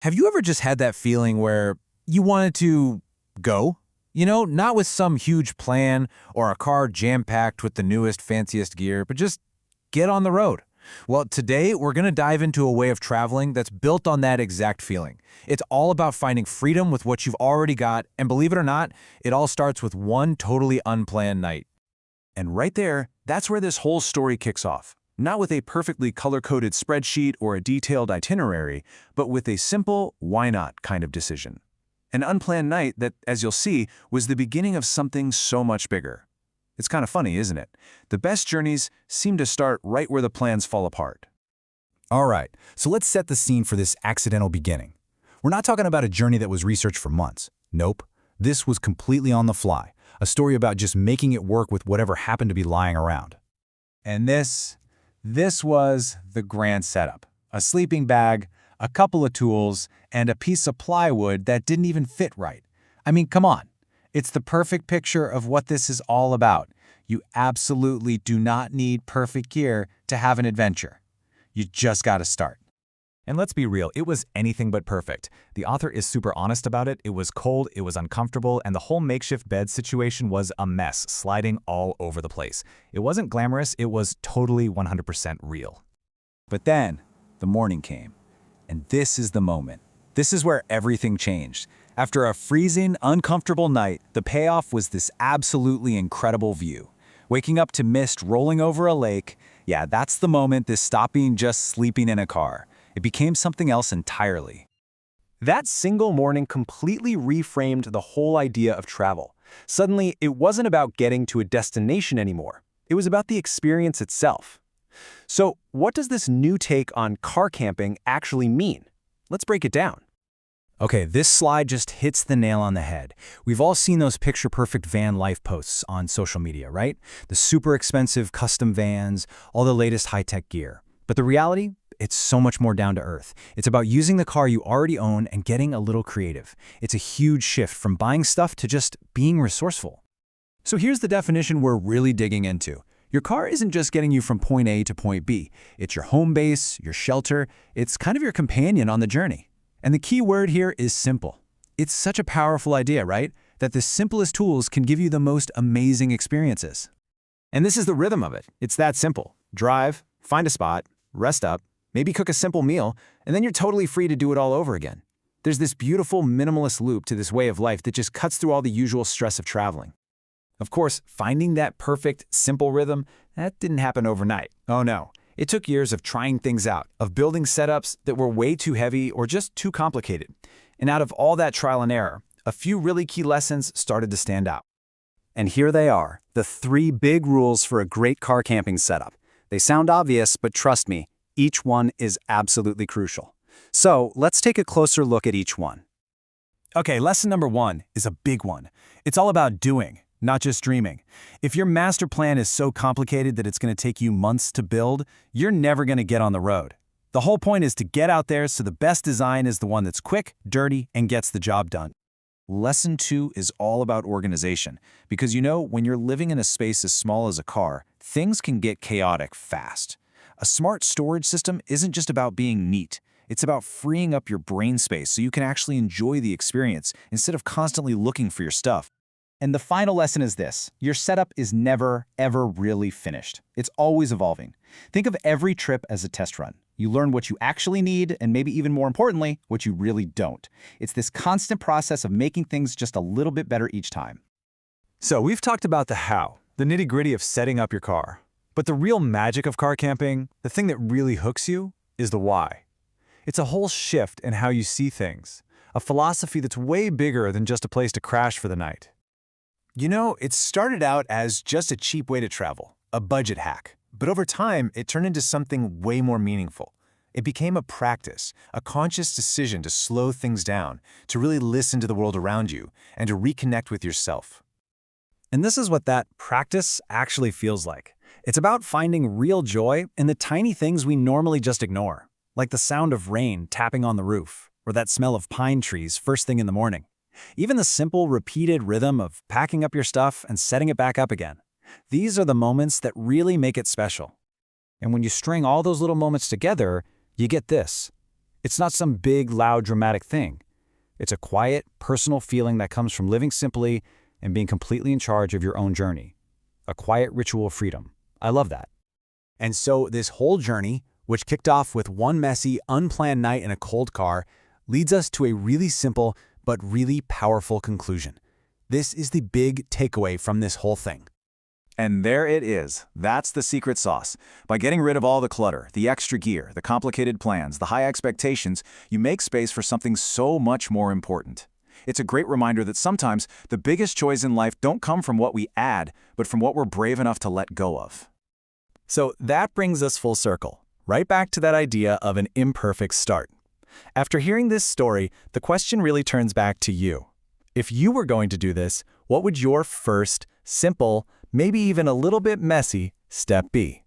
Have you ever just had that feeling where you wanted to go? Not with some huge plan or a car jam-packed with the newest, fanciest gear, but just get on the road. Well, today we're going to dive into a way of traveling that's built on that exact feeling. It's all about finding freedom with what you've already got, and believe it or not, it all starts with one totally unplanned night. And right there, that's where this whole story kicks off. Not with a perfectly color-coded spreadsheet or a detailed itinerary, but with a simple, why not kind of decision. An unplanned night that, as you'll see, was the beginning of something so much bigger. It's kind of funny, isn't it? The best journeys seem to start right where the plans fall apart. All right, so let's set the scene for this accidental beginning. We're not talking about a journey that was researched for months. Nope. This was completely on the fly, a story about just making it work with whatever happened to be lying around. And this was the grand setup. A sleeping bag, a couple of tools, and a piece of plywood that didn't even fit right. I mean, come on. It's the perfect picture of what this is all about. You absolutely do not need perfect gear to have an adventure. You just gotta start. And let's be real, it was anything but perfect. The author is super honest about it. It was cold, it was uncomfortable, and the whole makeshift bed situation was a mess, sliding all over the place. It wasn't glamorous, it was totally 100% real. But then, the morning came. And this is the moment. This is where everything changed. After a freezing, uncomfortable night, the payoff was this absolutely incredible view. Waking up to mist rolling over a lake, yeah, that's the moment this stopped being just sleeping in a car. It became something else entirely. That single morning completely reframed the whole idea of travel. Suddenly, it wasn't about getting to a destination anymore. It was about the experience itself. So, what does this new take on car camping actually mean? Let's break it down. Okay, this slide just hits the nail on the head. We've all seen those picture-perfect van life posts on social media, right? The super expensive custom vans, all the latest high-tech gear. But the reality? It's so much more down to earth. It's about using the car you already own and getting a little creative. It's a huge shift from buying stuff to just being resourceful. So here's the definition we're really digging into. Your car isn't just getting you from point A to point B. It's your home base, your shelter. It's kind of your companion on the journey. And the key word here is simple. It's such a powerful idea, right? That the simplest tools can give you the most amazing experiences. And this is the rhythm of it. It's that simple. Drive, find a spot, rest up, maybe cook a simple meal, and then you're totally free to do it all over again. There's this beautiful minimalist loop to this way of life that just cuts through all the usual stress of traveling. Of course, finding that perfect, simple rhythm, that didn't happen overnight. Oh no. It took years of trying things out, of building setups that were way too heavy or just too complicated. And out of all that trial and error, a few really key lessons started to stand out. And here they are, the 3 big rules for a great car camping setup. They sound obvious, but trust me, each one is absolutely crucial. So let's take a closer look at each one. Okay, lesson number 1 is a big one. It's all about doing, not just dreaming. If your master plan is so complicated that it's going to take you months to build, you're never going to get on the road. The whole point is to get out there so the best design is the one that's quick, dirty, and gets the job done. Lesson 2 is all about organization, because when you're living in a space as small as a car, things can get chaotic fast. A smart storage system isn't just about being neat. It's about freeing up your brain space so you can actually enjoy the experience instead of constantly looking for your stuff. And the final lesson is this. Your setup is never, ever really finished. It's always evolving. Think of every trip as a test run. You learn what you actually need, and maybe even more importantly, what you really don't. It's this constant process of making things just a little bit better each time. So we've talked about the how, the nitty-gritty of setting up your car. But the real magic of car camping, the thing that really hooks you, is the why. It's a whole shift in how you see things, a philosophy that's way bigger than just a place to crash for the night. It started out as just a cheap way to travel, a budget hack. But over time, it turned into something way more meaningful. It became a practice, a conscious decision to slow things down, to really listen to the world around you, and to reconnect with yourself. And this is what that practice actually feels like. It's about finding real joy in the tiny things we normally just ignore, like the sound of rain tapping on the roof, or that smell of pine trees first thing in the morning. Even the simple, repeated rhythm of packing up your stuff and setting it back up again. These are the moments that really make it special. And when you string all those little moments together, you get this. It's not some big, loud, dramatic thing. It's a quiet, personal feeling that comes from living simply and being completely in charge of your own journey. A quiet ritual of freedom. I love that. And so this whole journey, which kicked off with one messy, unplanned night in a cold car, leads us to a really simple but really powerful conclusion. This is the big takeaway from this whole thing. And there it is. That's the secret sauce. By getting rid of all the clutter, the extra gear, the complicated plans, the high expectations, you make space for something so much more important. It's a great reminder that sometimes the biggest joys in life don't come from what we add, but from what we're brave enough to let go of. So that brings us full circle, right back to that idea of an imperfect start. After hearing this story, the question really turns back to you. If you were going to do this, what would your first, simple, maybe even a little bit messy step be?